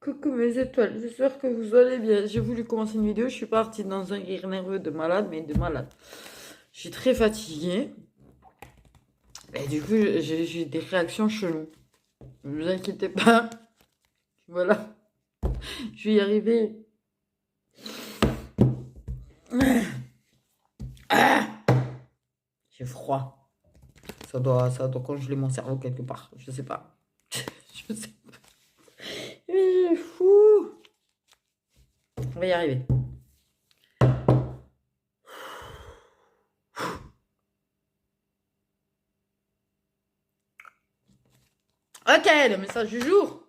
Coucou mes étoiles, j'espère que vous allez bien. J'ai voulu commencer une vidéo, je suis partie dans un rire nerveux de malade, mais de malade. Je suis très fatiguée et du coup j'ai des réactions cheloues. Ne vous inquiétez pas, voilà, je vais y arriver. J'ai froid. Ça doit congeler mon cerveau quelque part. Je sais pas. Je sais pas. Mais j'ai fou. On va y arriver. Ok, le message du jour.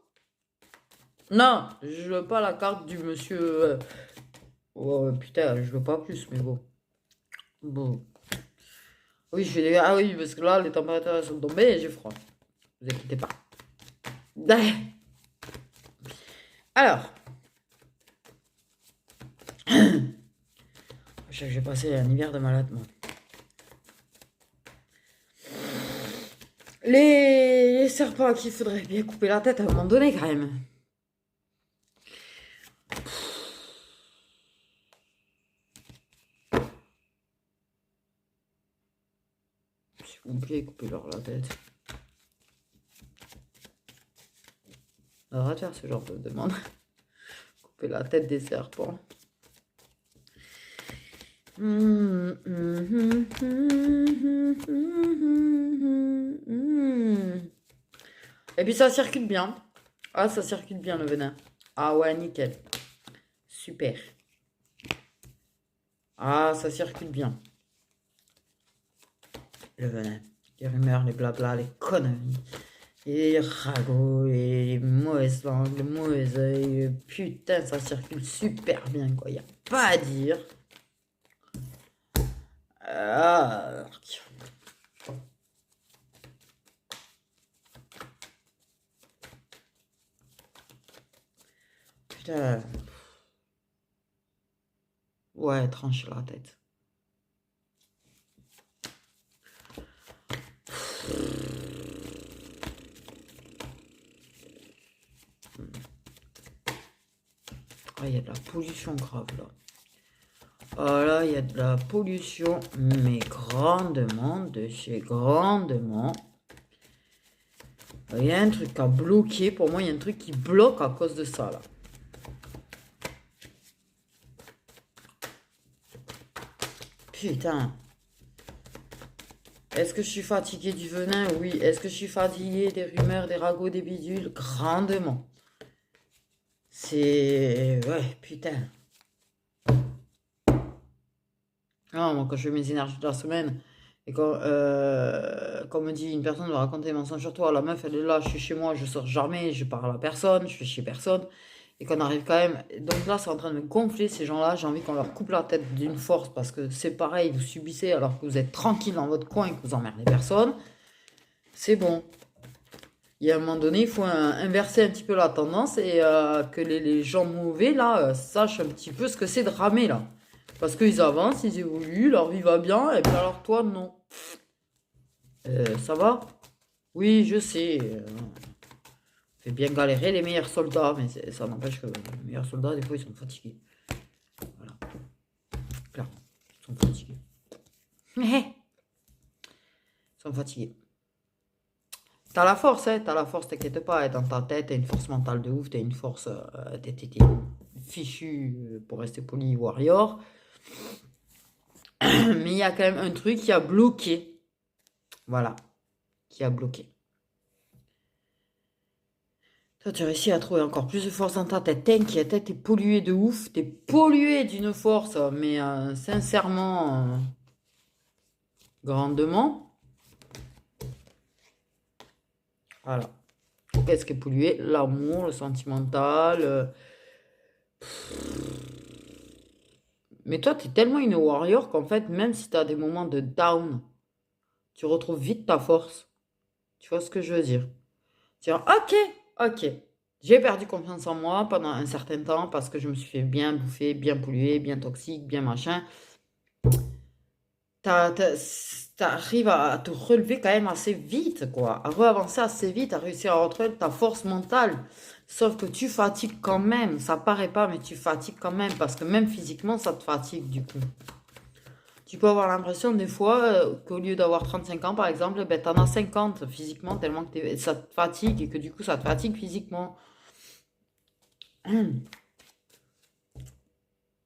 Non, je veux pas la carte du monsieur. Oh putain, je veux pas plus, mais bon. Bon. Oui, ah oui, parce que là, les températures sont tombées et j'ai froid. Ne vous inquiétez pas. Alors, j'ai passé un hiver de malade, moi. Les serpents à qui il faudrait bien couper la tête à un moment donné, quand même. S'il vous plaît, coupez-leur la tête. On va faire ce genre de demande. Couper la tête des serpents. Et puis ça circule bien. Ah, ça circule bien le venin. Ah ouais, nickel. Super. Ah, ça circule bien. Le venin. Les rumeurs, les blabla, les conneries. Les ragots, les mauvaises langues, les mauvais oeils. Putain, ça circule super bien, quoi. Y a pas à dire. Ah. Putain. Ouais, tranche la tête. Ah, il y a de la pollution grave là. Ah là, il y a de la pollution, mais grandement, de chez grandement. Il y a un truc à bloquer. Pour moi, il y a un truc qui bloque à cause de ça là. Putain. Est-ce que je suis fatiguée du venin? Oui. Est-ce que je suis fatiguée des rumeurs, des ragots, des bidules? Grandement. C'est... Ouais, putain. Non, moi, quand je fais mes énergies de la semaine, et quand me dit une personne de raconter des mensonges sur toi, la meuf, elle est là, je suis chez moi, je sors jamais, je parle à personne, je fais chez personne, et qu'on arrive quand même... Donc là, c'est en train de me gonfler, ces gens-là, j'ai envie qu'on leur coupe la tête d'une force, parce que c'est pareil, vous subissez alors que vous êtes tranquille dans votre coin et que vous emmerdez personne. C'est bon. Il y a un moment donné, il faut inverser un petit peu la tendance et que les gens mauvais, là, sachent un petit peu ce que c'est de ramer, là. Parce qu'ils avancent, ils évoluent, leur vie va bien, et puis alors toi, non. Ça va? Oui, je sais. Fait bien galérer les meilleurs soldats, mais ça n'empêche que les meilleurs soldats, des fois, ils sont fatigués. Voilà. Clairement, ils sont fatigués. Ils sont fatigués. T'as la force, hein, t'as la force, t'inquiète pas, hein, dans ta tête, t'as une force mentale de ouf, t'as une force, t'es fichu, pour rester poli, warrior. Mais il y a quand même un truc qui a bloqué. Voilà, qui a bloqué. Toi, tu réussis à trouver encore plus de force dans ta tête. T'inquiète, t'es pollué de ouf, t'es pollué d'une force, mais sincèrement, grandement. Voilà. Qu'est-ce qui est pollué? L'amour, le sentimental. Mais toi, t'es tellement une warrior qu'en fait, même si t'as des moments de down, tu retrouves vite ta force. Tu vois ce que je veux dire? Tu dis, ok. J'ai perdu confiance en moi pendant un certain temps parce que je me suis fait bien bouffer, bien polluer, bien toxique, bien machin. t'arrives à te relever quand même assez vite, quoi. À reavancer assez vite, à réussir à retrouver ta force mentale. Sauf que tu fatigues quand même. Ça paraît pas, mais tu fatigues quand même. Parce que même physiquement, ça te fatigue, du coup. Tu peux avoir l'impression, des fois, qu'au lieu d'avoir 35 ans, par exemple, ben, t'en as 50 physiquement, tellement que ça te fatigue et que du coup, ça te fatigue physiquement.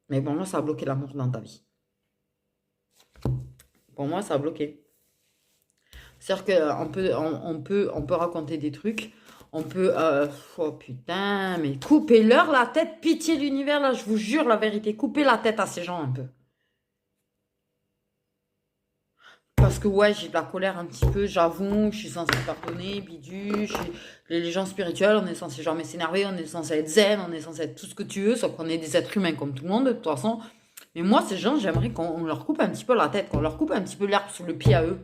Mais bon, moi, ça a bloqué l'amour dans ta vie. Pour moi, ça a bloqué. C'est-à-dire qu'on peut raconter des trucs, on peut... oh putain, mais coupez-leur la tête, pitié l'univers, là, je vous jure la vérité, coupez la tête à ces gens un peu. Parce que ouais, j'ai de la colère un petit peu, j'avoue, je suis censée pardonner, bidule, les gens spirituels, on est censé jamais s'énerver, on est censé être zen, on est censé être tout ce que tu veux, sauf qu'on est des êtres humains comme tout le monde, de toute façon. Mais moi, ces gens, j'aimerais qu'on leur coupe un petit peu la tête, qu'on leur coupe un petit peu l'herbe sous le pied à eux.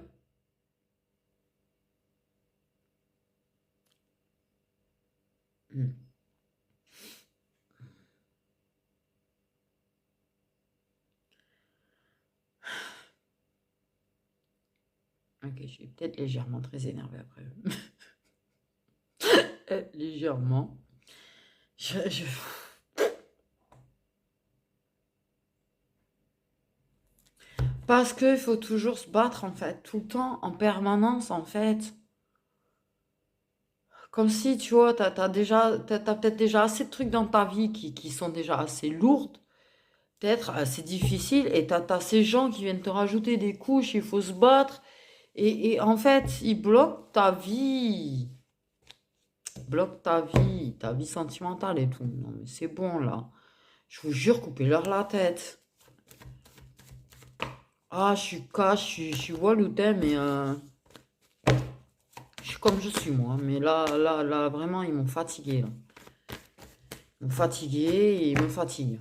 Hmm. Ok, je suis peut-être légèrement très énervée après. Légèrement. Je, je- Parce qu'il faut toujours se battre, en fait, tout le temps, en permanence, en fait. Comme si, tu vois, t'as peut-être déjà assez de trucs dans ta vie qui sont déjà assez lourdes, peut-être assez difficiles, et t'as ces gens qui viennent te rajouter des couches, il faut se battre, et en fait, ils bloquent ta vie sentimentale et tout. Non, mais c'est bon, là. Je vous jure, coupez-leur la tête. Ah, je suis cash, je suis walloutin, mais je suis comme je suis, moi. Mais là, vraiment, ils m'ont fatigué, là. Ils m'ont fatigué et ils me fatiguent.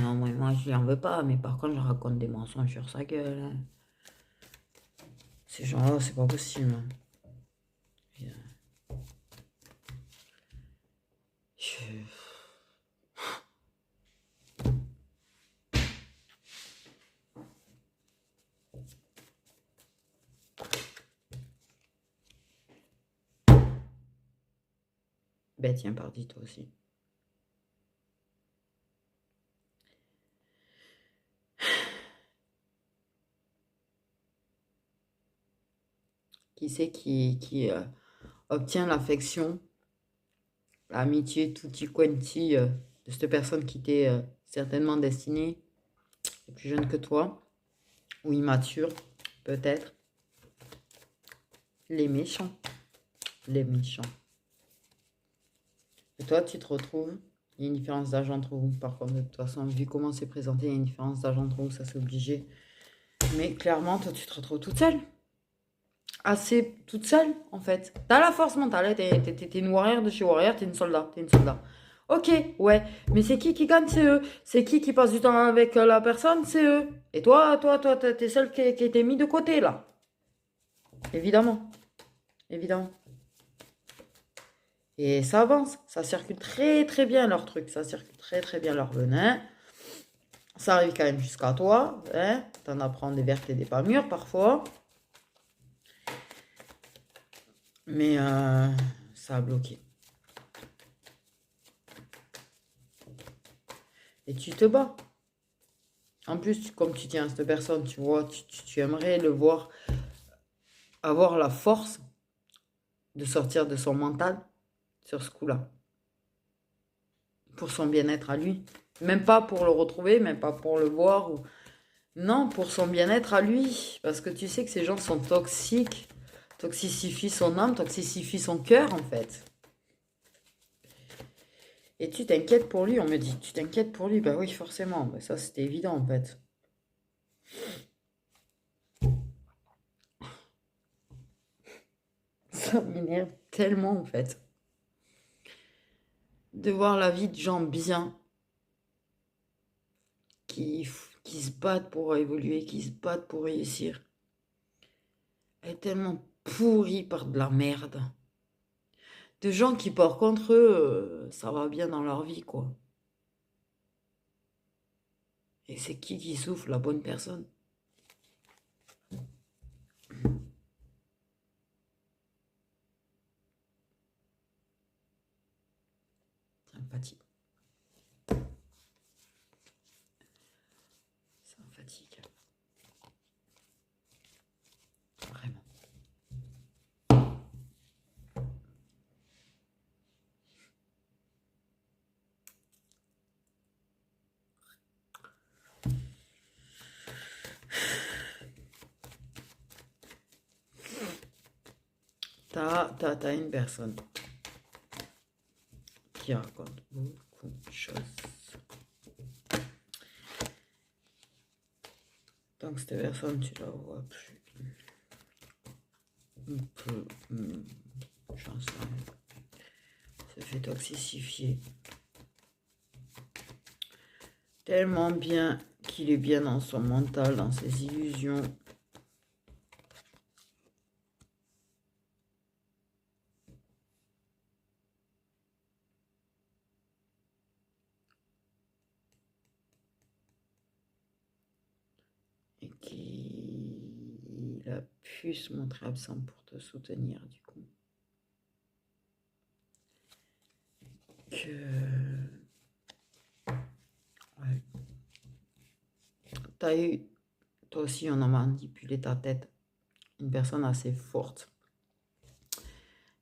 Non, moi, je lui en veux pas, mais par contre, je raconte des mensonges sur sa gueule, hein. Ces gens-là, c'est pas possible, hein. Et, je- Ben, tiens, pardi, toi aussi. Qui c'est qui obtient l'affection, l'amitié, tutti quanti de cette personne qui t'est certainement destinée, plus jeune que toi, ou immature, peut-être. Les méchants. Les méchants. Et toi, tu te retrouves. Il y a une différence d'âge entre vous. Par contre, de toute façon, vu comment c'est présenté, il y a une différence d'âge entre vous, ça c'est obligé. Mais clairement, toi, tu te retrouves toute seule. Assez toute seule, en fait. T'as la force mentale, hein, t'es une warrior de chez warrior, t'es une soldat, t'es une soldat. Ok, ouais, mais c'est qui gagne? C'est eux. C'est qui passe du temps avec la personne? C'est eux. Et toi, t'es celle qui a été mise de côté, là. Évidemment, évidemment. Et ça avance, ça circule très très bien leur truc, ça circule très très bien leur venin. Ça arrive quand même jusqu'à toi, hein. T'en apprends des vertes et des pas mûres parfois. Mais ça a bloqué. Et tu te bats. En plus, comme tu tiens à cette personne, tu vois, tu aimerais le voir avoir la force de sortir de son mental sur ce coup-là. Pour son bien-être à lui. Même pas pour le retrouver, même pas pour le voir. Non, pour son bien-être à lui. Parce que tu sais que ces gens sont toxiques. Toxicifient son âme, toxicifient son cœur, en fait. Et tu t'inquiètes pour lui, on me dit. Tu t'inquiètes pour lui? Bah oui, forcément. Bah, ça, c'était évident, en fait. Ça m'énerve tellement, en fait. De voir la vie de gens bien qui, qui se battent pour évoluer, qui se battent pour réussir. Elle est tellement pourrie par de la merde. de gens qui, par contre, eux, ça va bien dans leur vie, quoi. Et c'est qui souffle? La bonne personne. Sympathique. Sympathique. Vraiment. T'as une personne qui raconte beaucoup de choses. Tant que cette personne, tu la vois plus. Un peu, j'en sais rien. Se fait toxifier. Tellement bien qu'il est bien dans son mental, dans ses illusions. Et qu'il a pu se montrer absent pour te soutenir, du coup. Ouais. T'as eu, toi aussi, on a manipulé ta tête. Une personne assez forte,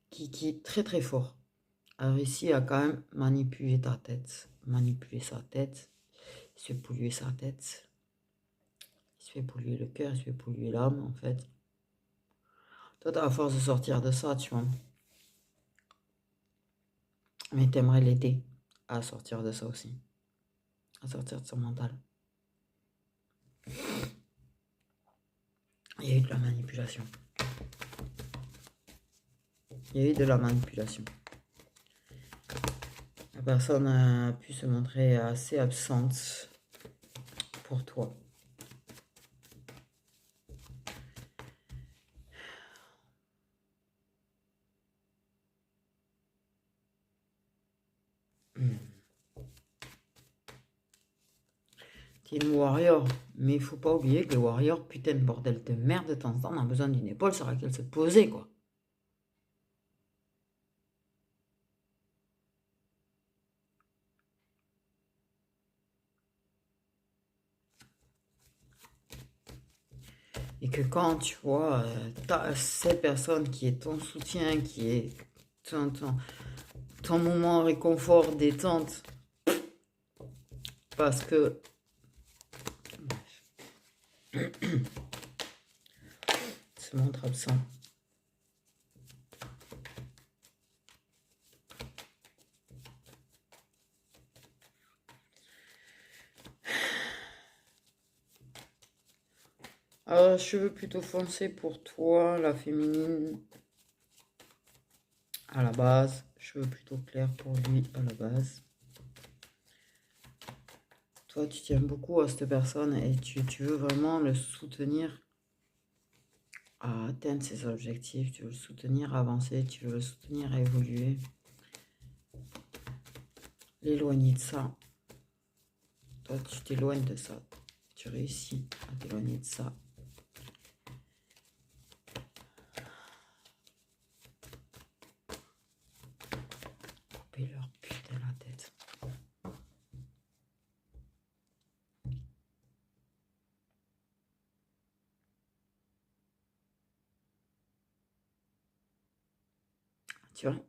qui est très très fort, a réussi à quand même manipuler ta tête, manipuler sa tête, il se fait polluer sa tête, il se fait polluer le cœur, il se fait polluer l'âme, en fait. Toi, t'as la force de sortir de ça, tu vois. Mais t'aimerais l'aider à sortir de ça aussi, à sortir de son mental. Il y a eu de la manipulation. Il y a eu de la manipulation. La personne a pu se montrer assez absente pour toi. T'es une warrior, mais il faut pas oublier que le warrior, putain de bordel de merde, de temps en temps, on a besoin d'une épaule sur laquelle se poser, quoi. Et que quand tu vois, t'as cette personne qui est ton soutien, qui est ton moment réconfort, détente, parce que se montre absent. Alors, cheveux plutôt foncés pour toi, la féminine, à la base. Cheveux plutôt clairs pour lui, à la base. Toi, tu tiens beaucoup à cette personne et tu veux vraiment le soutenir à atteindre ses objectifs, tu veux le soutenir à avancer, tu veux le soutenir à évoluer. L'éloigner de ça. Toi, tu t'éloignes de ça. Tu réussis à t'éloigner de ça. Couper leur putain la tête. Tu vois?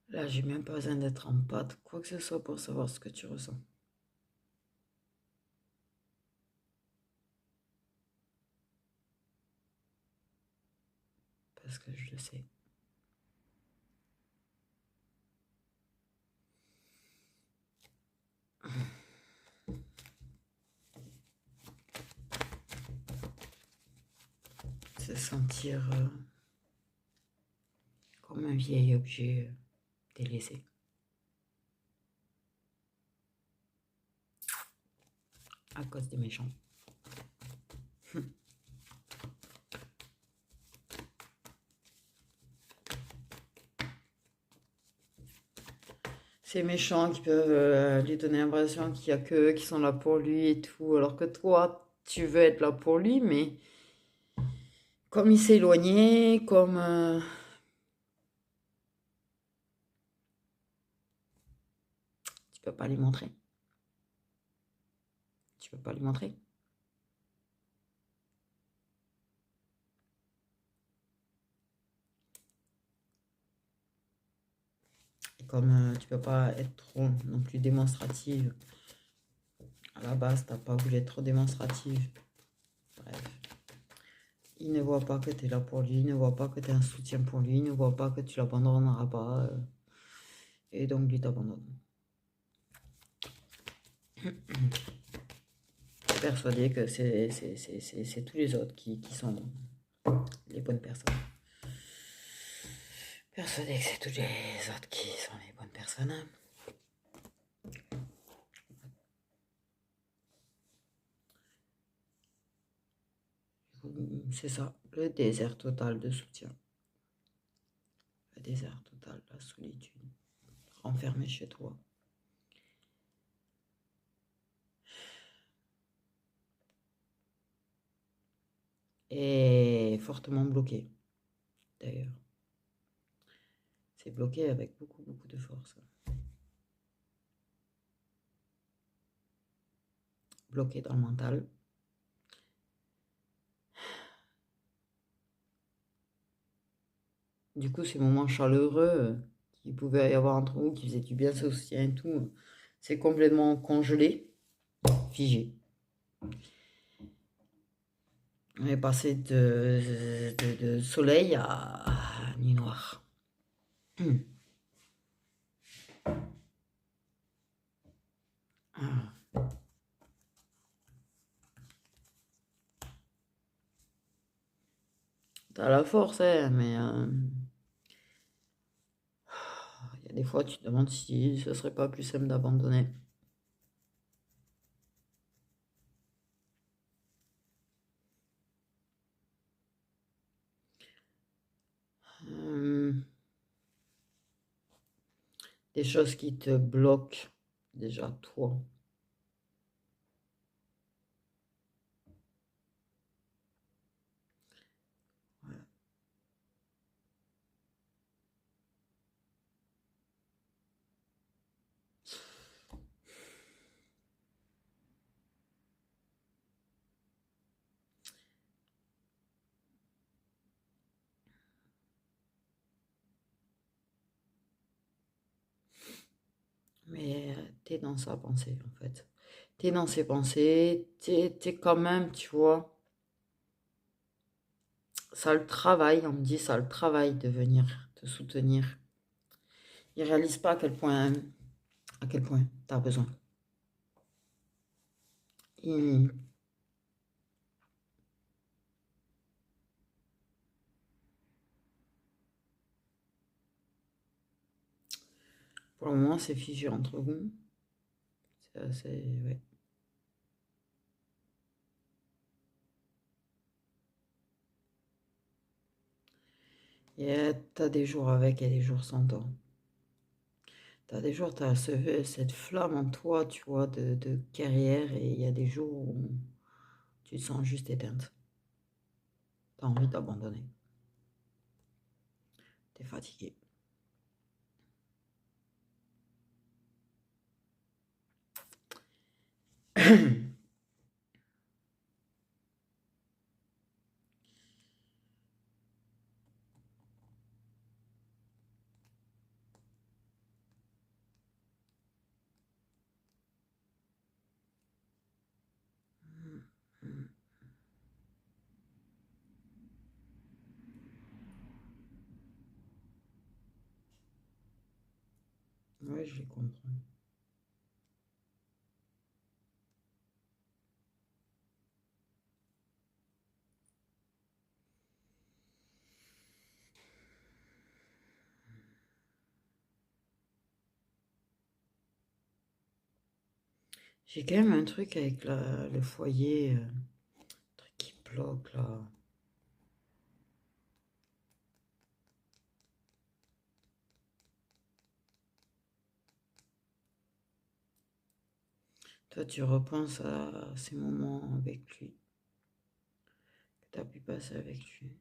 Là, j'ai même pas besoin d'être en pâte, quoi que ce soit pour savoir ce que tu ressens. Parce que je le sais. Se sentir comme un vieil objet délaissé. À cause des méchants. ces méchants qui peuvent lui donner l'impression qu'il n'y a que eux qui sont là pour lui et tout, alors que toi, tu veux être là pour lui, mais comme il s'est éloigné, comme tu peux pas lui montrer. Tu peux pas lui montrer. Et comme tu peux pas être trop non plus démonstrative. À la base, t'as pas voulu être trop démonstrative. Bref. Il ne voit pas que tu es là pour lui, il ne voit pas que tu es un soutien pour lui, il ne voit pas que tu l'abandonneras pas. Et donc, lui t'abandonne. Persuadé que c'est tous les autres qui sont les bonnes personnes. Persuadé que c'est tous les autres qui sont les bonnes personnes. C'est ça, le désert total de soutien. Le désert total, la solitude. Renfermé chez toi. Et fortement bloqué, d'ailleurs. C'est bloqué avec beaucoup, beaucoup de force. Bloqué dans le mental. Du coup, ces moments chaleureux qu'il pouvait y avoir entre vous, qui faisaient du bien, ce soutien et tout, c'est complètement congelé, figé. On est passé de soleil à nuit noire. Ah. T'as la force, hein, mais il y a des fois, tu te demandes si ce serait pas plus simple d'abandonner. Des choses qui te bloquent, déjà, toi. Voilà. Mais t'es dans sa pensée, en fait. T'es dans ses pensées, t'es quand même, tu vois, ça le travaille, on me dit, ça le travaille de venir te soutenir. Il réalise pas à quel point t'as besoin. Il- pour le moment, c'est figé entre vous. C'est assez, ouais. Et t'as des jours avec et des jours sans toi. T'as des jours, t'as cette flamme en toi, tu vois, de carrière, et il y a des jours où tu te sens juste éteinte. T'as envie d'abandonner. T'es fatigué. Ouais, je les comprends. J'ai quand même un truc avec le foyer, truc qui bloque là. Toi, tu repenses à ces moments avec lui, que tu as pu passer avec lui.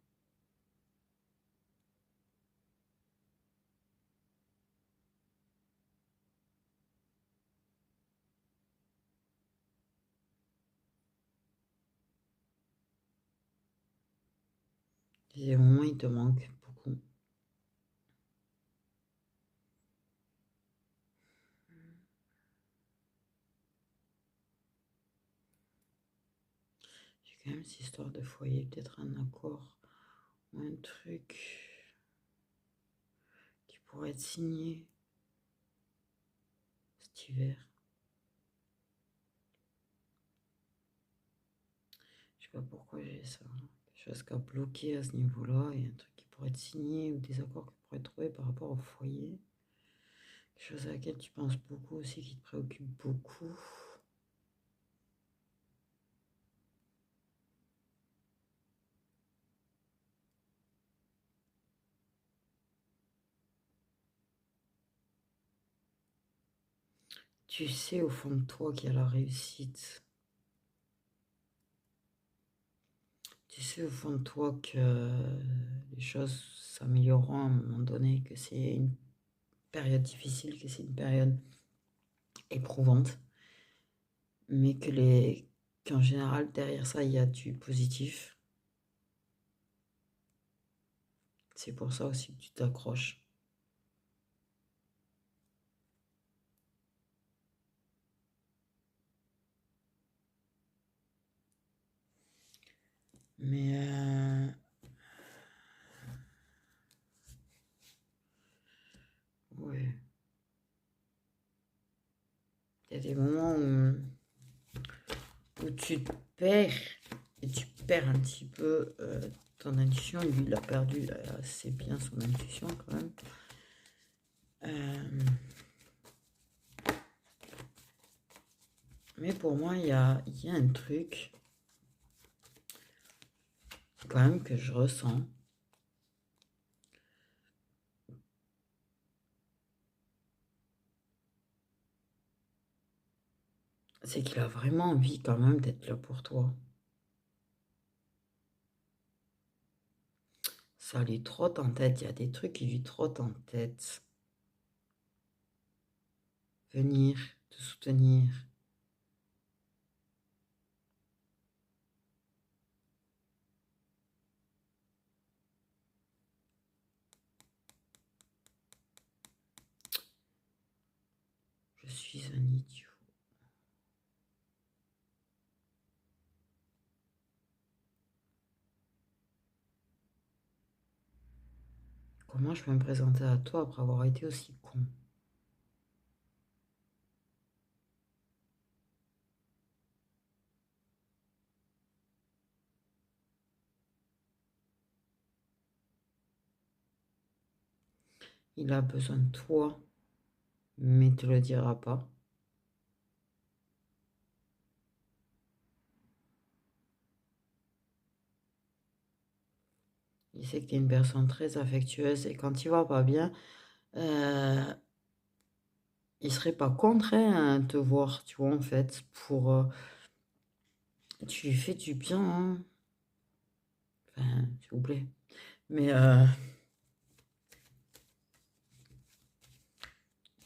Des moments, il te manque beaucoup. J'ai quand même cette histoire de foyer, peut-être un accord ou un truc qui pourrait être signé cet hiver. Je sais pas pourquoi j'ai ça. Quelque chose qui a bloqué à ce niveau-là et un truc qui pourrait être signé ou des accords que tu pourrais trouver par rapport au foyer. Quelque chose à laquelle tu penses beaucoup aussi, qui te préoccupe beaucoup. Tu sais au fond de toi qu'il y a la réussite. Tu sais au fond de toi que les choses s'amélioreront à un moment donné, que c'est une période difficile, que c'est une période éprouvante, mais qu'en général derrière ça il y a du positif. C'est pour ça aussi que tu t'accroches. Mais ouais, il y a des moments où tu te perds et tu perds un petit peu ton intuition. Lui, il a perdu assez bien son intuition quand même. Mais pour moi, il y a un truc quand même que je ressens. C'est qu'il a vraiment envie quand même d'être là pour toi. Ça lui trotte en tête, il y a des trucs qui lui trottent en tête. Venir, te soutenir. Je suis un idiot. Comment je peux me présenter à toi après avoir été aussi con? Il a besoin de toi, mais il te le dira pas. Il sait que tu es une personne très affectueuse et quand il va pas bien, il serait pas contraint à te voir, tu vois, en fait, tu lui fais du bien, hein. Enfin, s'il vous plaît. Mais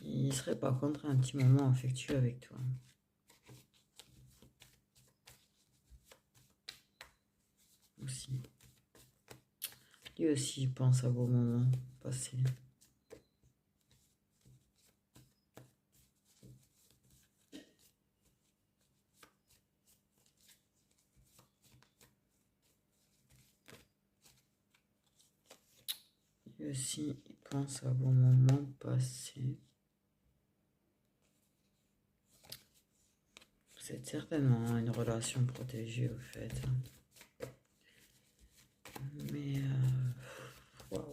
il serait pas contre un petit moment affectueux avec toi. Aussi. Lui aussi, il pense à vos moments passés. Lui aussi, il pense à vos moments passés. Vous êtes certainement une relation protégée, au fait. Mais, waouh.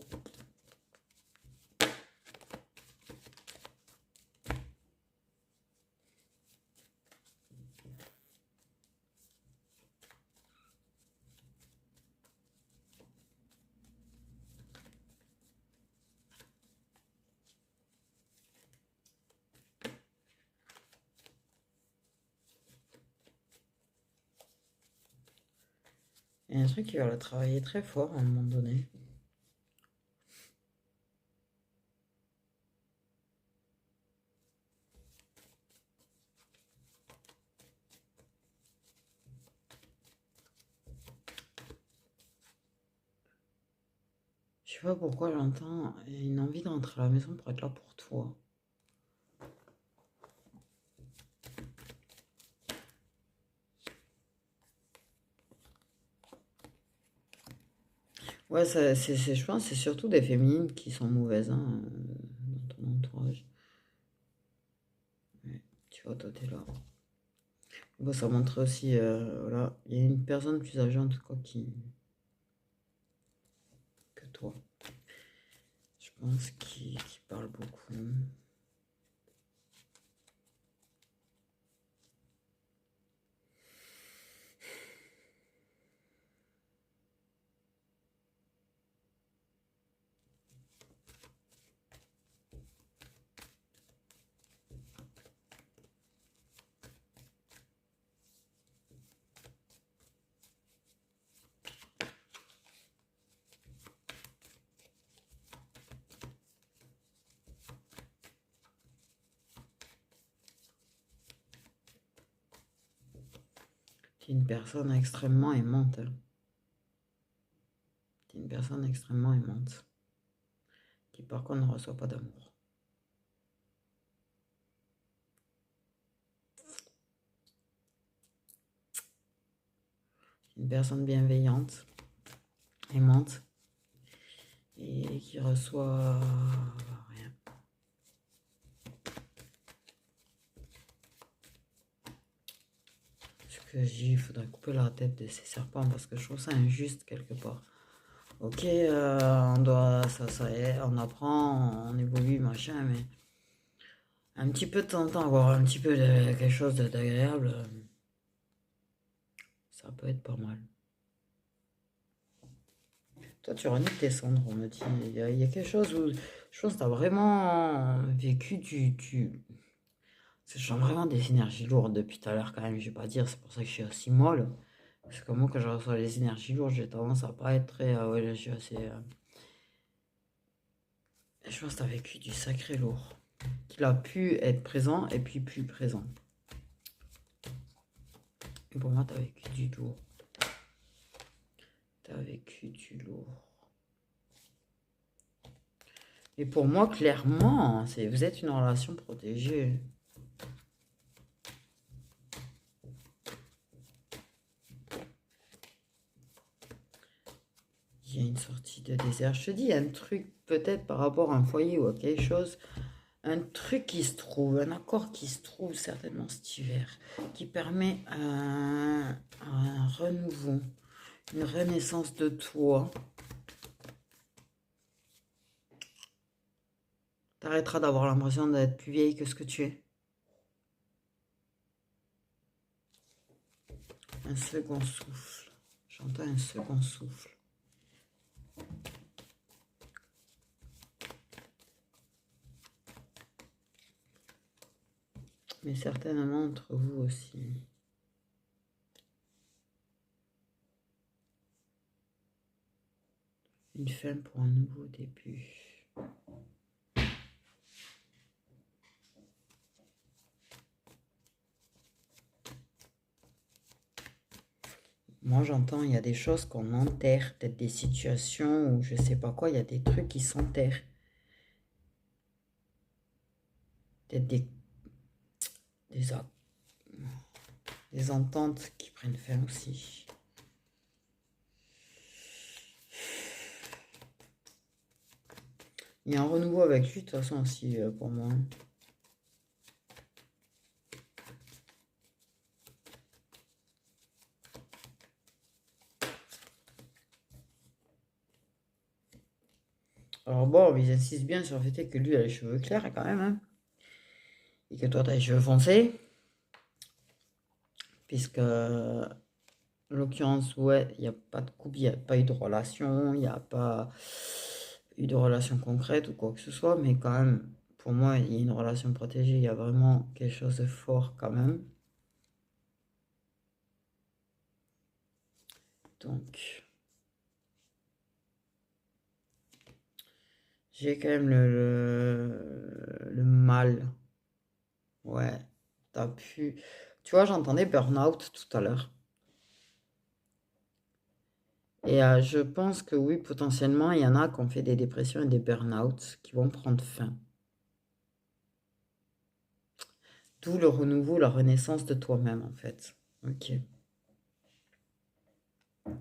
Il y a un truc qui va la travailler très fort à un moment donné. Je sais pas pourquoi j'entends une envie de rentrer à la maison pour être là pour toi. Ouais, je pense que c'est surtout des féminines qui sont mauvaises hein, dans ton entourage. Ouais, tu vois, toi, t'es là. Bon, ça montre aussi, voilà, il y a une personne plus âgée en tout cas que toi. Je pense qui parle beaucoup. T'es une personne extrêmement aimante. Hein. T'es une personne extrêmement aimante. Qui par contre ne reçoit pas d'amour. Une personne bienveillante, aimante, et qui reçoit rien. Ce que je dis, il faudrait couper la tête de ces serpents parce que je trouve ça injuste quelque part. Ok, on doit, ça y est, on apprend, on évolue, machin, mais un petit peu de temps en temps, avoir un petit peu de quelque chose d'agréable, ça peut être pas mal. Toi, tu renies tes cendres, on me dit. Il y a quelque chose où je pense que tu as vraiment vécu je sens vraiment des énergies lourdes depuis tout à l'heure quand même, je vais pas dire, c'est pour ça que je suis aussi molle. Parce que moi, quand je reçois les énergies lourdes, j'ai tendance à pas être très... ouais, là, je suis assez... Je pense que tu as vécu du sacré lourd. Qu'il a pu être présent et puis plus présent. Et pour moi, tu as vécu du lourd. Tu as vécu du lourd. Et pour moi, clairement, vous êtes une relation protégée. Il y a une sortie de désert. Je te dis, il y a un truc peut-être par rapport à un foyer ou à quelque chose. Un truc qui se trouve, un accord qui se trouve certainement cet hiver, qui permet un renouveau, une renaissance de toi. T'arrêteras d'avoir l'impression d'être plus vieille que ce que tu es. Un second souffle. J'entends un second souffle. Mais certainement entre vous aussi. Une fin pour un nouveau début. Moi, j'entends, il y a des choses qu'on enterre, peut-être des situations où je sais pas quoi, il y a des trucs qui s'enterrent. Peut-être des, des ententes qui prennent fin aussi. Il y a un renouveau avec lui, de toute façon, aussi, pour moi. Alors bon, ils insistent bien sur le fait que lui a les cheveux clairs, quand même, hein, et que toi, tu as les cheveux foncés. Puisque, en l'occurrence, ouais, il n'y a pas de couple, il n'y a pas eu de relation, il n'y a pas eu de relation concrète ou quoi que ce soit, mais quand même, pour moi, il y a une relation protégée, il y a vraiment quelque chose de fort quand même. Donc, j'ai quand même le mal. Ouais, t'as pu... Tu vois, j'entendais burn-out tout à l'heure. Et je pense que oui, potentiellement, il y en a qui ont fait des dépressions et des burn-out qui vont prendre fin. D'où le renouveau, la renaissance de toi-même, en fait. Ok.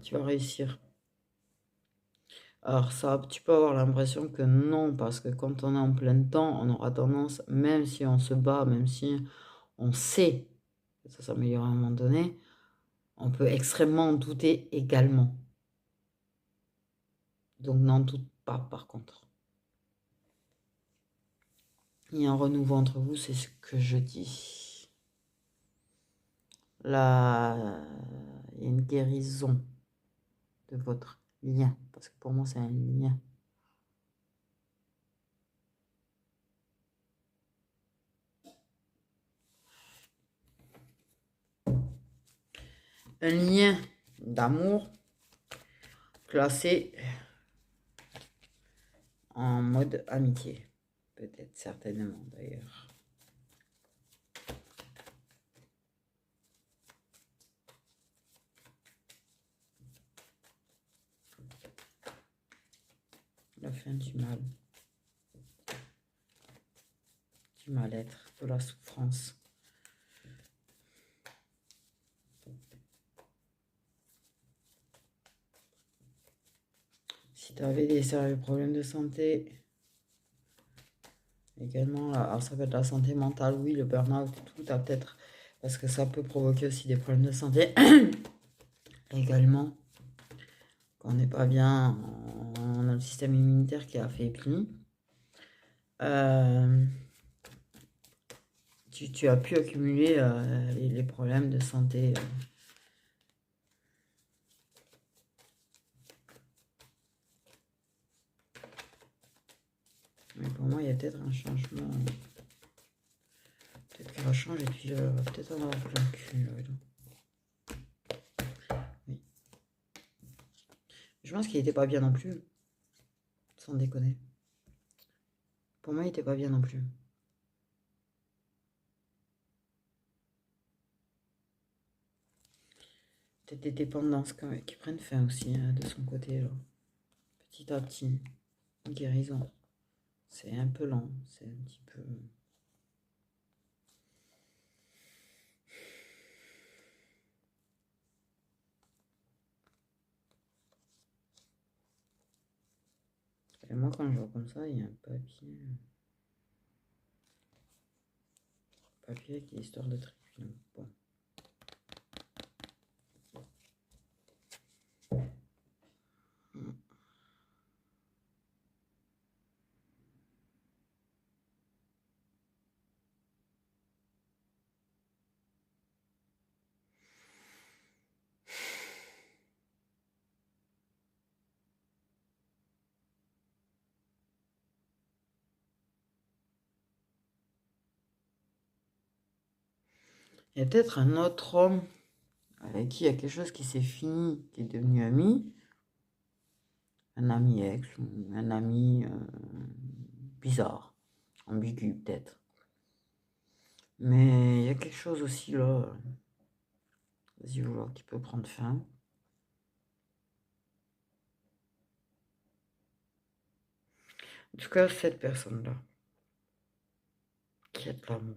Tu vas réussir. Alors ça, tu peux avoir l'impression que non, parce que quand on est en plein temps, on aura tendance, même si on se bat, même si on sait que ça s'améliore à un moment donné, on peut extrêmement douter également. Donc n'en doute pas, par contre. Il y a un renouveau entre vous, c'est ce que je dis. Là, il y a une guérison de votre lien, parce que pour moi, c'est un lien. Un lien d'amour classé en mode amitié. Peut-être, certainement d'ailleurs. La fin du mal. Du mal-être, de la souffrance. Si tu avais des sérieux problèmes de santé, également, alors ça peut être la santé mentale, oui, le burn-out, tout à peut-être, parce que ça peut provoquer aussi des problèmes de santé. Également, quand on n'est pas bien, on a le système immunitaire qui est affaibli. Tu as pu accumuler les problèmes de santé. Mais pour moi, il y a peut-être un changement. Peut-être qu'elle va changer et puis va peut-être avoir plein de cul. Oui. Je pense qu'il était pas bien non plus. Sans déconner. Pour moi, il était pas bien non plus. Peut-être des dépendances qui prennent fin aussi de son côté. Là. Petit à petit. Une guérison. C'est un peu lent. C'est un petit peu... Et moi, quand je vois comme ça, il y a un papier. Papier avec l'histoire de tribunal. Bon. Il y a peut-être un autre homme avec qui il y a quelque chose qui s'est fini, qui est devenu ami. Un ami ex, ou un ami bizarre, ambigu peut-être. Mais il y a quelque chose aussi là, vas-y voir, qui peut prendre fin. En tout cas, cette personne-là, qui a de l'amour,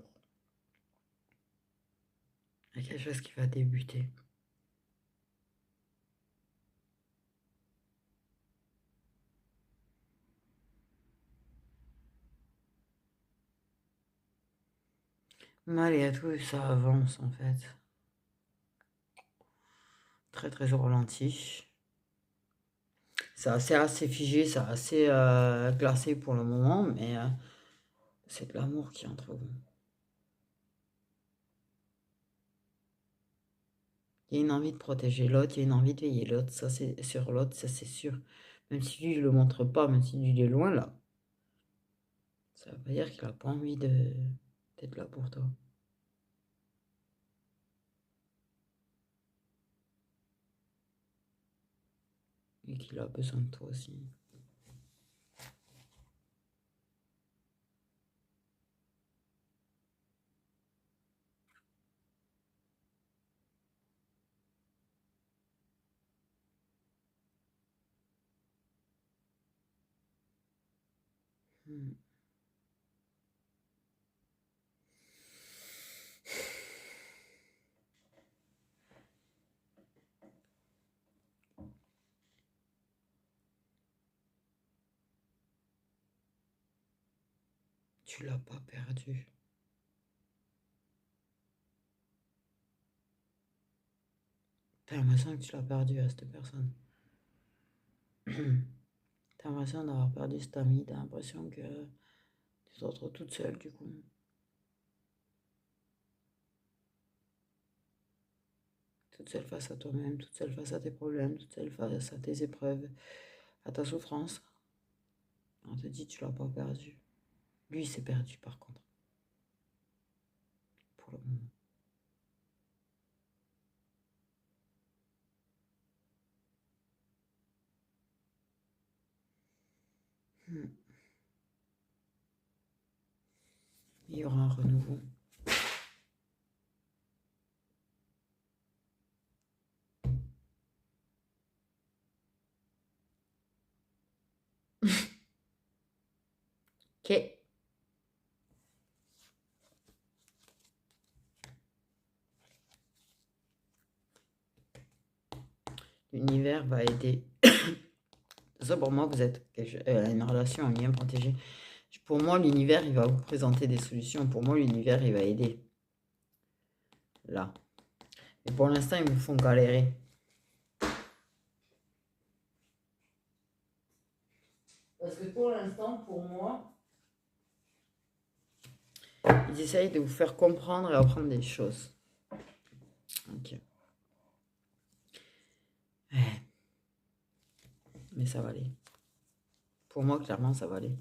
il y a quelque chose qui va débuter. Malgré tout, ça avance en fait. Très très au ralenti. C'est assez figé, c'est assez glacé pour le moment, mais c'est de l'amour qui entre vous. Il y a une envie de protéger l'autre, il y a une envie de veiller l'autre, ça c'est sur l'autre, ça c'est sûr. Même si lui, il le montre pas, même si lui, il est loin là, ça veut pas dire qu'il a pas envie d'être là pour toi. Et qu'il a besoin de toi aussi. Tu l'as pas perdu. T'as l'impression que tu l'as perdu à cette personne. T'as l'impression d'avoir perdu cet ami, t'as l'impression que tu te retrouves toute seule du coup. Toute seule face à toi-même, toute seule face à tes problèmes, toute seule face à tes épreuves, à ta souffrance. On te dit tu l'as pas perdu. Lui il s'est perdu par contre. Pour le moment. Il y aura un renouveau. Ok. L'univers va aider. Ça pour moi, vous êtes une relation, un lien protégé. Pour moi, l'univers, il va vous présenter des solutions. Pour moi, l'univers, il va aider. Là. Et pour l'instant, ils vous font galérer. Parce que pour l'instant, pour moi, ils essayent de vous faire comprendre et apprendre des choses. Ok. Ouais. Mais ça va aller. Pour moi, clairement, ça va aller.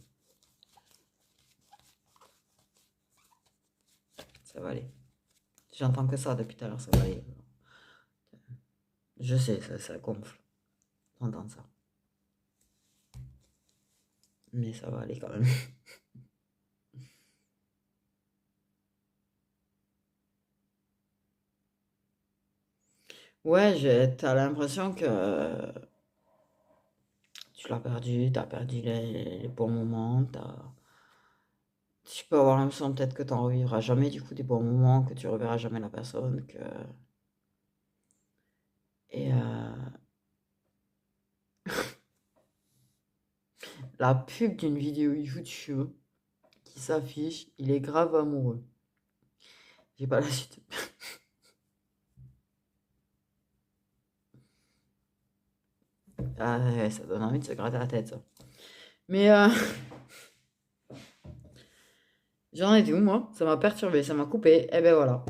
Ça va aller. J'entends que ça depuis tout à l'heure, ça va aller. Je sais, ça gonfle. J'entends ça. Mais ça va aller quand même. Ouais, t'as l'impression que tu l'as perdu, t'as perdu les bons moments, tu peux avoir l'impression peut-être que t'en revivras jamais du coup des bons moments, que tu reverras jamais la personne, que... Et la pub d'une vidéo YouTube qui s'affiche, il est grave amoureux. J'ai pas la suite. Ah ouais, ça donne envie de se gratter la tête, ça. Mais j'en étais où, moi? Ça m'a perturbé, ça m'a coupé. Et ben voilà.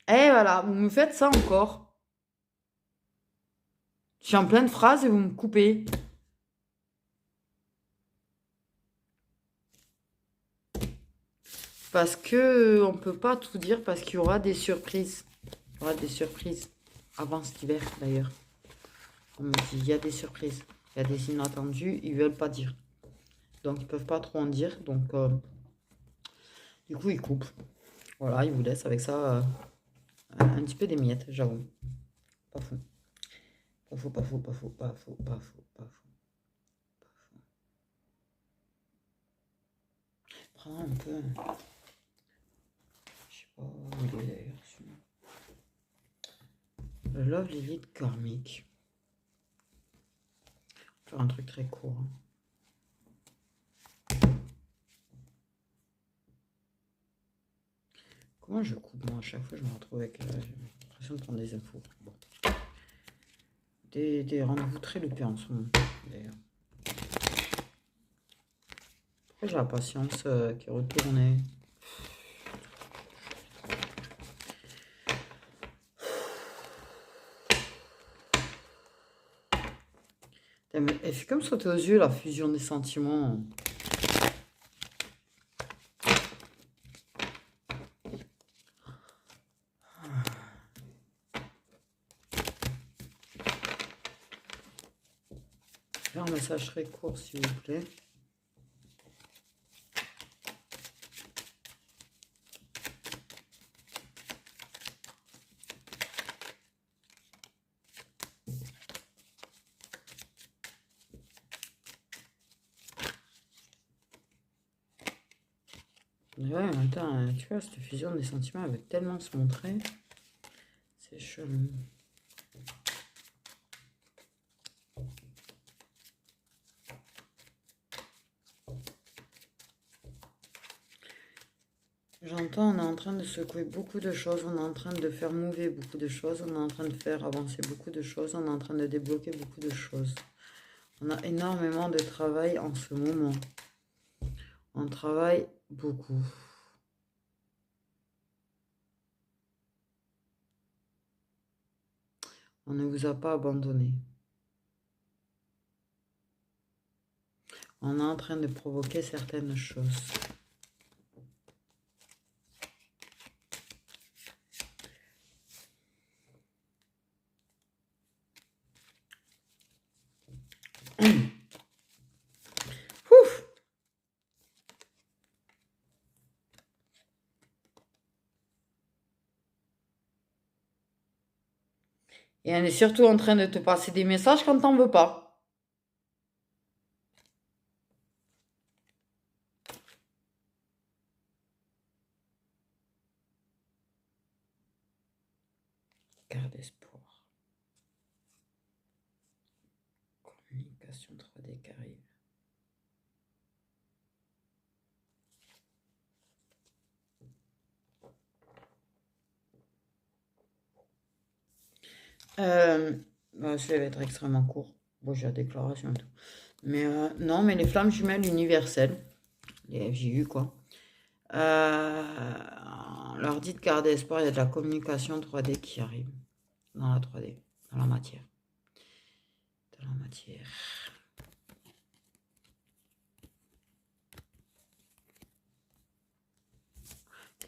Et voilà, vous me faites ça encore. Je suis en pleine phrase et vous me coupez. Parce que on peut pas tout dire parce qu'il y aura des surprises. Il y aura des surprises. Avant cet hiver, d'ailleurs. On me dit, il y a des surprises. Il y a des inattendus, ils veulent pas dire. Donc, ils peuvent pas trop en dire. Donc, du coup, ils coupent. Voilà, ils vous laissent avec ça un petit peu des miettes, j'avoue. Pas fou. Pas fou, pas fou, pas fou, pas fou, pas fou, pas fou. Prends un peu. Je sais pas où il est d'ailleurs. Le Love Lilith Karmic. Faire un truc très court. Comment je coupe moi à chaque fois je me retrouve avec j'ai l'impression de prendre des infos. Bon. Des rendez-vous très loupés en ce moment d'ailleurs. Pourquoi j'ai la patience qui est retournée? Elle fait comme sauter aux yeux la fusion des sentiments. Faire un message très court, s'il vous plaît. Mais ouais, attends, tu vois, cette fusion des sentiments veut tellement se montrer. C'est chelou. J'entends, on est en train de secouer beaucoup de choses, on est en train de faire mouver beaucoup de choses, on est en train de faire avancer beaucoup de choses, on est en train de débloquer beaucoup de choses. On a énormément de travail en ce moment. On travaille beaucoup. On ne vous a pas abandonné. On est en train de provoquer certaines choses. Ouf! Et on est surtout en train de te passer des messages quand t'en veux pas. Garde espoir. Communication 3D qui arrive. Ça va être extrêmement court. Bon, j'ai la déclaration et tout. Mais non, mais les flammes jumelles universelles, les FJU quoi. On leur dit de garder espoir, il y a de la communication 3D qui arrive. Dans la 3D, dans la matière. Dans la matière.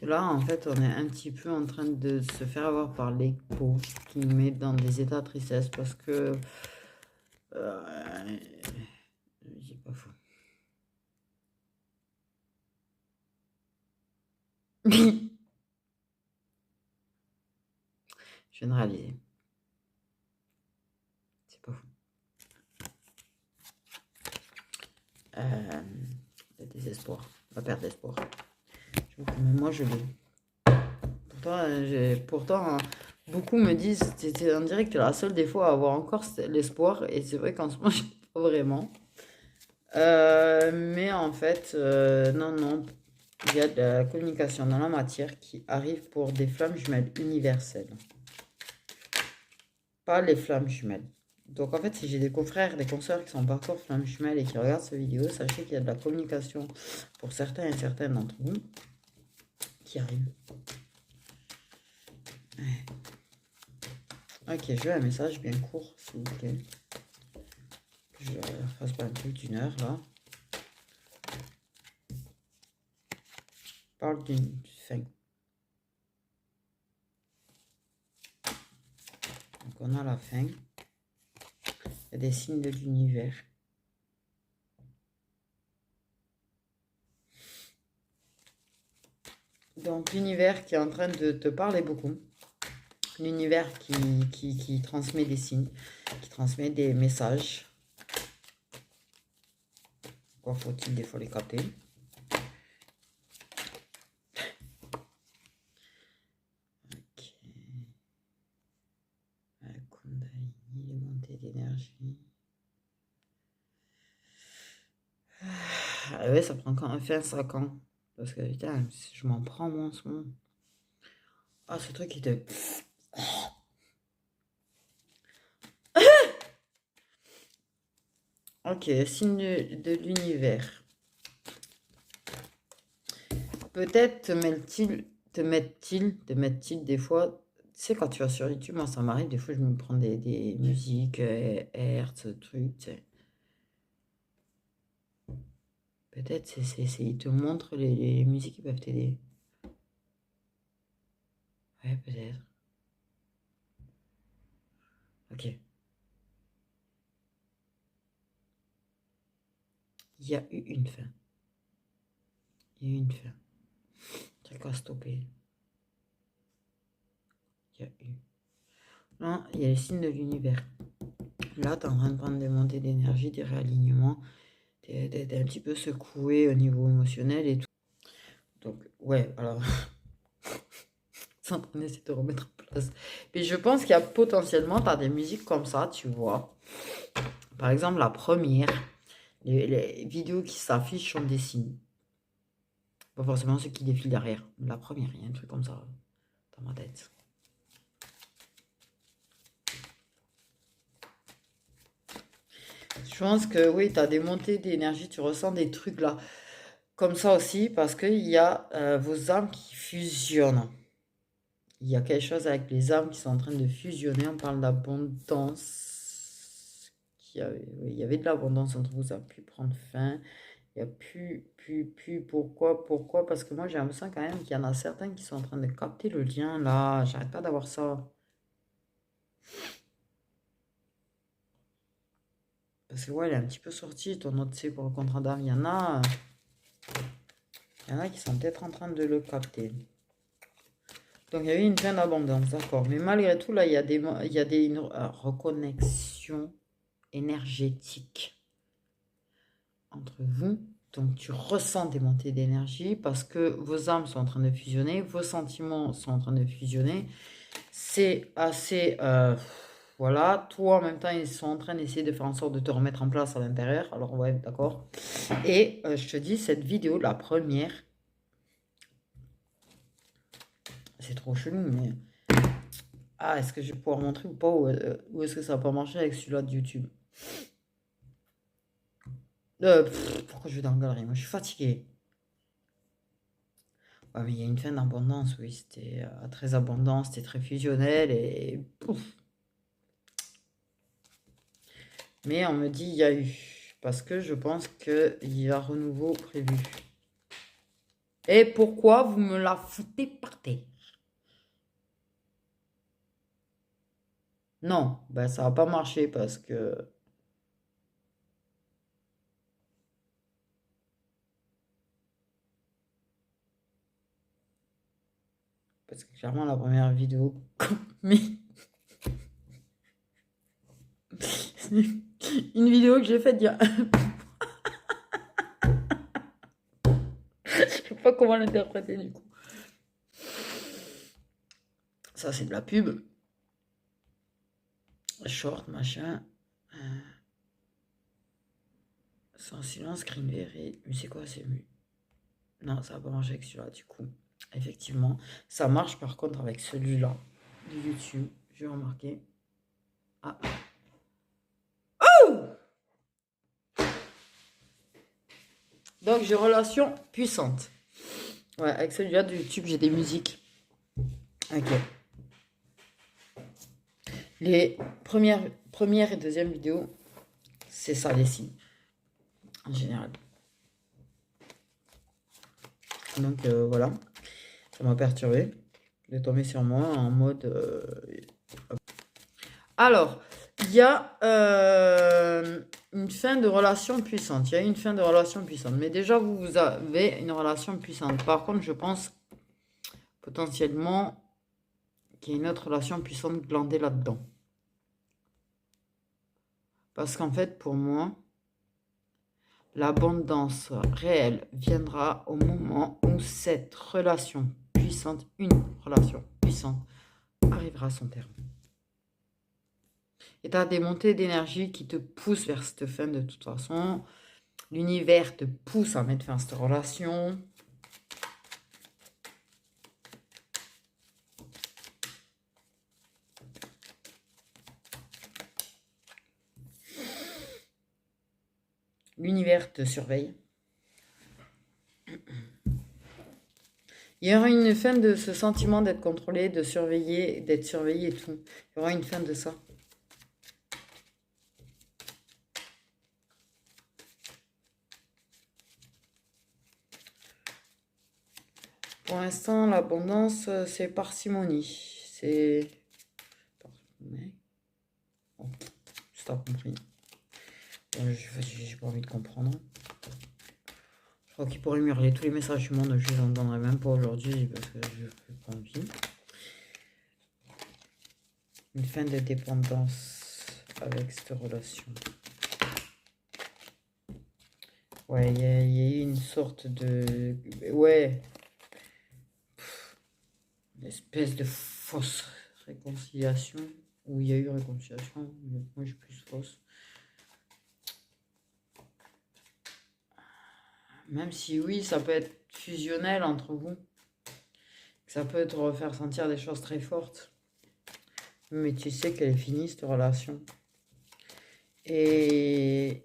Et là, en fait, on est un petit peu en train de se faire avoir par l'écho qui nous met dans des états de tristesse parce que... c'est pas faux. Je viens de réaliser. C'est pas fou. Le désespoir. La perte d'espoir. Mais moi, je l'ai. Pourtant, beaucoup me disent, on dirait que tu es la seule des fois à avoir encore l'espoir. Et c'est vrai qu'en ce moment, je n'ai pas vraiment. Mais en fait, non, non. Il y a de la communication dans la matière qui arrive pour des flammes jumelles universelles. Pas les flammes jumelles. Donc en fait, si j'ai des confrères, des consoeurs qui sont pas encore flammes jumelles et qui regardent cette vidéo, sachez qu'il y a de la communication pour certains et certaines d'entre vous qui arrive. Ouais. Ok, je veux un message bien court, s'il vous plaît. Je fasse pas un truc d'une heure là. Parle d'une fin. Donc on a la fin. Il y a des signes de l'univers. Donc l'univers qui est en train de te parler beaucoup. L'univers qui transmet des signes, qui transmet des messages. Encore faut-il des fois les capter. Ok. Kundalini, les montées d'énergie. Ah ouais, ça prend quand même fin 5 ans. Parce que putain, je m'en prends moi en ce moment. Ah, ce truc qui te... Ok, signe de l'univers. Peut-être te mettent-ils des fois... Tu sais, quand tu vas sur YouTube, moi ça m'arrive, des fois je me prends des musiques, Hertz, trucs, tu sais. Peut-être ils te montrent les musiques qui peuvent t'aider. Ouais, peut-être. Ok. il y a eu une fin. Il y a eu une fin. Truc à stopper. Il y a eu. Là, il y a les signes de l'univers. Là, tu es en train de prendre des montées d'énergie, des réalignements. Tu es un petit peu secoué au niveau émotionnel et tout. Donc, ouais, alors. C'est en train d'essayer de te remettre en place. Mais je pense qu'il y a potentiellement, tu as des musiques comme ça, tu vois. Par exemple, la première, les vidéos qui s'affichent sont des signes. Pas forcément ceux qui défilent derrière. La première, il y a un truc comme ça dans ma tête. Je pense que oui, tu as des montées d'énergie, tu ressens des trucs là. Comme ça aussi, parce qu'il y a vos âmes qui fusionnent. Il y a quelque chose avec les âmes qui sont en train de fusionner. On parle d'abondance. Oui, il y avait de l'abondance entre vous, ça a pu prendre fin. Il y a plus. Pourquoi? Parce que moi, j'ai l'impression quand même qu'il y en a certains qui sont en train de capter le lien là. J'arrête pas d'avoir ça. Parce que ouais, elle est un petit peu sortie, ton autre C pour le contrat d'âme. Il y en a qui sont peut-être en train de le capter. Donc il y a eu une fin d'abondance, d'accord. Mais malgré tout, là, il y a une reconnexion énergétique entre vous. Donc tu ressens des montées d'énergie parce que vos âmes sont en train de fusionner, vos sentiments sont en train de fusionner. C'est assez... voilà, toi en même temps, ils sont en train d'essayer de faire en sorte de te remettre en place à l'intérieur. Alors ouais, d'accord. Et je te dis, cette vidéo, la première, c'est trop chelou, mais... Ah, est-ce que je vais pouvoir montrer ou pas? Ou est-ce que ça va pas marcher avec celui-là de YouTube? Pourquoi je vais dans la galerie? Moi, je suis fatiguée. Ouais, mais il y a une fin d'abondance, oui. C'était très abondant, c'était très fusionnel et pouf. Mais on me dit il y a eu. Parce que je pense qu'il y a renouveau prévu. Et pourquoi vous me la foutez par terre? Non, ben ça va pas marcher parce que... Parce que clairement, la première vidéo... Mais... Une vidéo que j'ai faite il y a... Je sais pas comment l'interpréter du coup. Ça, c'est de la pub. Short, machin. Sans silence, green verré. Mais c'est quoi, c'est mieux? Non, ça va pas marcher avec celui-là, du coup. Effectivement. Ça marche par contre avec celui-là de YouTube. J'ai remarqué. Ah. Oh! Donc, j'ai relation puissante. Ouais, avec celui-là de YouTube, j'ai des musiques. Ok. Les premières et deuxième vidéos, c'est ça les signes. En général. Donc, voilà. Ça m'a perturbé de tomber sur moi en mode... Alors, il y a une fin de relation puissante. Il y a une fin de relation puissante. Mais déjà, vous avez une relation puissante. Par contre, je pense potentiellement qu'il y a une autre relation puissante glandée là-dedans. Parce qu'en fait, pour moi, l'abondance réelle viendra au moment où cette relation puissante, une relation puissante, arrivera à son terme. Et tu as des montées d'énergie qui te poussent vers cette fin de toute façon. L'univers te pousse à mettre fin à cette relation. L'univers te surveille. Il y aura une fin de ce sentiment d'être contrôlé, de surveiller, d'être surveillé et tout. Il y aura une fin de ça. Pour l'instant, l'abondance, c'est parcimonie. C'est... Bon, c'est pas compris. J'ai pas envie de comprendre. crois qu'il pourrait me hurler tous les messages du monde, je les entendrai même pas aujourd'hui parce que je n'ai pas envie. Une fin de dépendance avec cette relation. Ouais, il y a eu une sorte de... Ouais. Une espèce de fausse réconciliation. Où il y a eu réconciliation, mais moi j'ai plus fausse. Même si oui, ça peut être fusionnel entre vous. Ça peut te refaire sentir des choses très fortes. Mais tu sais qu'elle est finie, cette relation. Et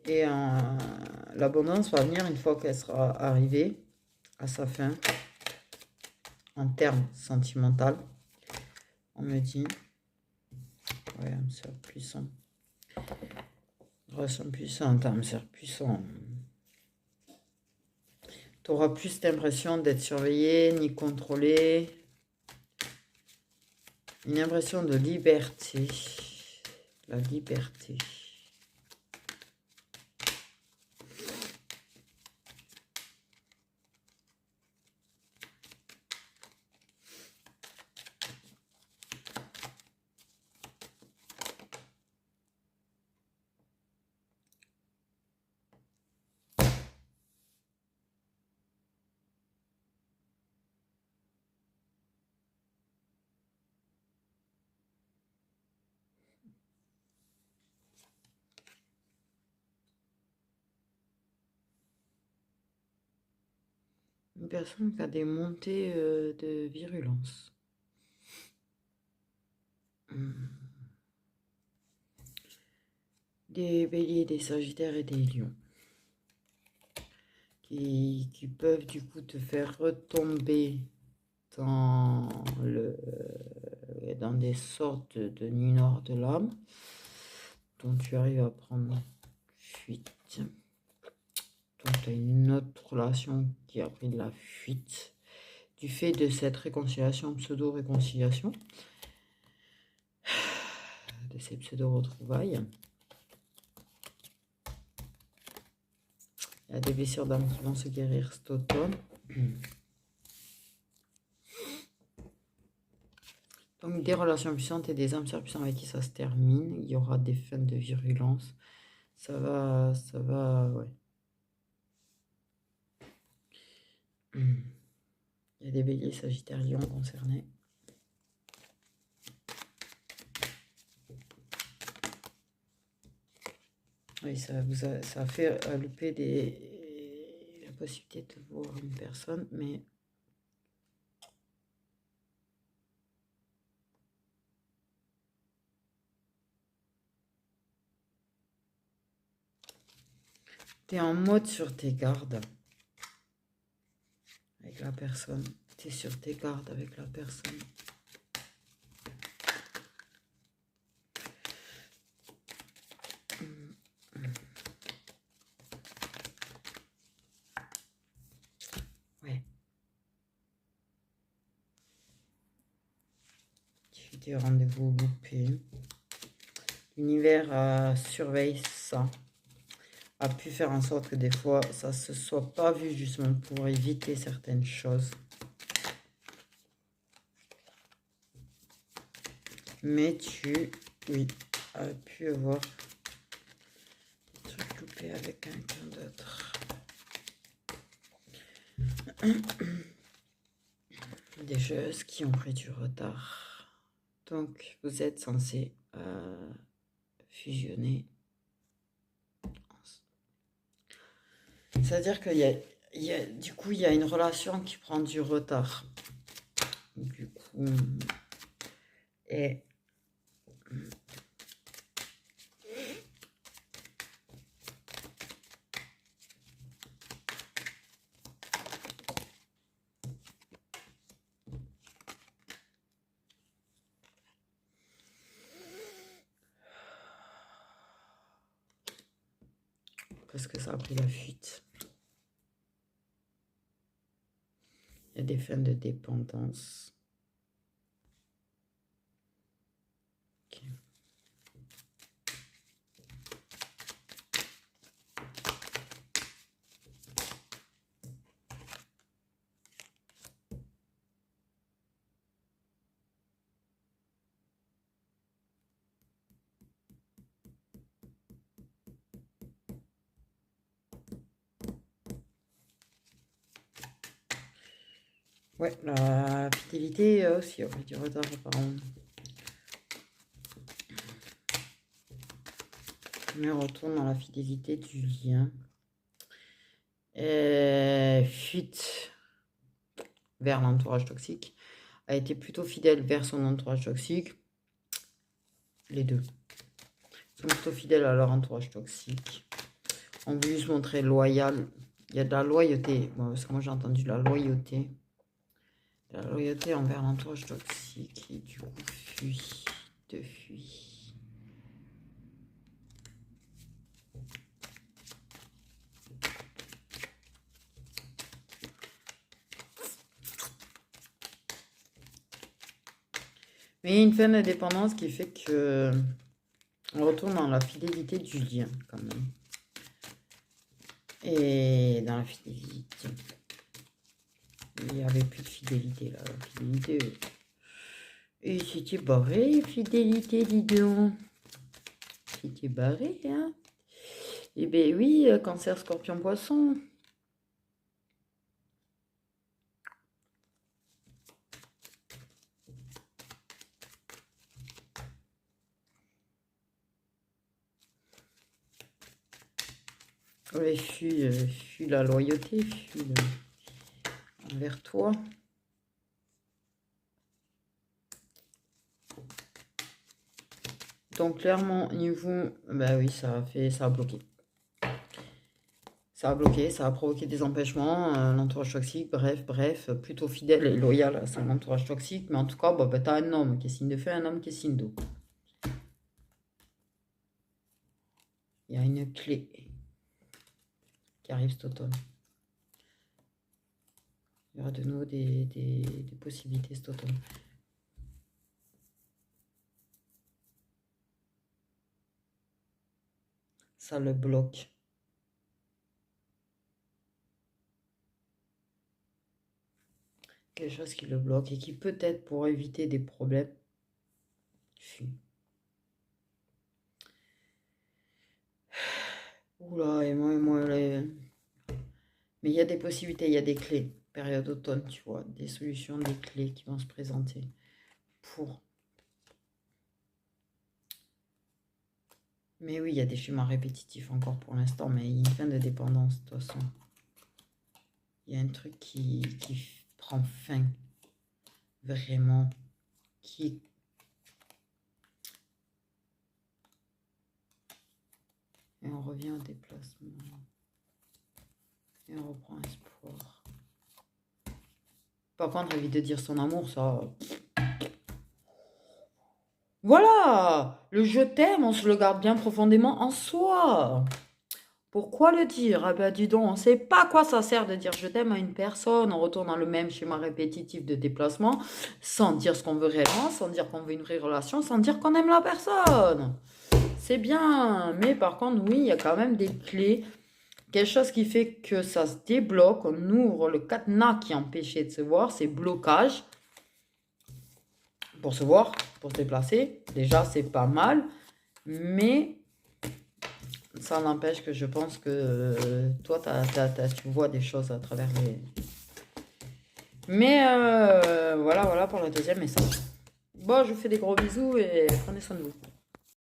l'abondance va venir une fois qu'elle sera arrivée à sa fin. En termes sentimental. On me dit. Ouais, âme sœur puissant. Relation puissante, âme sœur puissant. Tu auras plus l'impression d'être surveillé, ni contrôlé. Une impression de liberté. La liberté. Une personne qui a des montées de virulence. Des béliers, des sagittaires et des lions. Qui peuvent du coup te faire retomber dans des sortes de nuits noires de l'âme dont tu arrives à prendre fuite. Donc tu as une autre relation qui a pris de la fuite du fait de cette réconciliation, pseudo-réconciliation, de ces pseudo-retrouvailles. Il y a des blessures d'âme qui vont se guérir cet automne. Donc des relations puissantes et des âmes sœurs puissantes avec qui ça se termine. Il y aura des fins de virulence. Ça va, ouais. Il y a des béliers, sagittaires, lions concernés. Oui, ça a fait louper la possibilité de voir une personne, mais tu es en mode sur tes gardes avec la personne. Tu es sur tes gardes avec la personne. Ouais. Tu des rendez-vous loupés. L'univers surveille ça. A pu faire en sorte que des fois, ça ne se soit pas vu justement pour éviter certaines choses. Mais oui, as pu avoir des trucs loupés avec quelqu'un d'autre. Des choses qui ont pris du retard. Donc, vous êtes censé fusionner. C'est-à-dire qu'il du coup, il y a une relation qui prend du retard. Du coup, et parce que ça a pris la fuite. Il y a des fins de dépendance. Ok. Ouais, la fidélité aussi, on va du retard apparemment. Mais on retourne dans la fidélité du lien. Fuite vers l'entourage toxique. A été plutôt fidèle vers son entourage toxique. Les deux. Ils sont plutôt fidèles à leur entourage toxique. On veut se montrer loyal. Il y a de la loyauté. Bon, parce que moi j'ai entendu la loyauté. La loyauté envers l'entourage toxique. Et du coup, fuit. Te fuit. Mais une fin d'indépendance qui fait que on retourne dans la fidélité du lien quand même. Et dans la fidélité. Il n'y avait plus de fidélité là. La fidélité. Et c'était barré, fidélité, dis donc. C'était barré, hein. Eh ben oui, cancer, scorpion, poisson. Ouais, fuis la loyauté, fuis envers toi. Donc clairement, niveau... Bah oui, ça a bloqué. Ça a bloqué, ça a provoqué des empêchements, l'entourage toxique, bref, plutôt fidèle et loyal à son entourage toxique. Mais en tout cas, bah, t'as un homme qui est signe de feu, un homme qui est signe d'eau. Il y a une clé qui arrive cet automne. Il y aura de nouveau des possibilités cet automne. Ça le bloque. Quelque chose qui le bloque et qui peut-être pour éviter des problèmes fuit. Oula, et moi, mais il y a des possibilités, il y a des clés. Période automne, tu vois, des solutions, des clés qui vont se présenter pour... Mais oui, il y a des schémas répétitifs encore pour l'instant, mais il y a une fin de dépendance, de toute façon. Il y a un truc qui prend fin, vraiment, qui... Et on revient au déplacement. Et on reprend espoir. Par contre, évite de dire son amour, ça... Voilà, le je t'aime, on se le garde bien profondément en soi. Pourquoi le dire? Ah ben dis donc, on ne sait pas à quoi ça sert de dire je t'aime à une personne. On retourne dans le même schéma répétitif de déplacement, sans dire ce qu'on veut réellement, sans dire qu'on veut une vraie relation, sans dire qu'on aime la personne. C'est bien, mais par contre, oui, il y a quand même des clés. Quelque chose qui fait que ça se débloque, on ouvre le cadenas qui empêchait de se voir, c'est blocage. Pour se voir, pour se déplacer, déjà c'est pas mal, mais ça n'empêche que je pense que toi, tu vois des choses à travers les... Mais voilà pour le deuxième message. Bon, je vous fais des gros bisous et prenez soin de vous.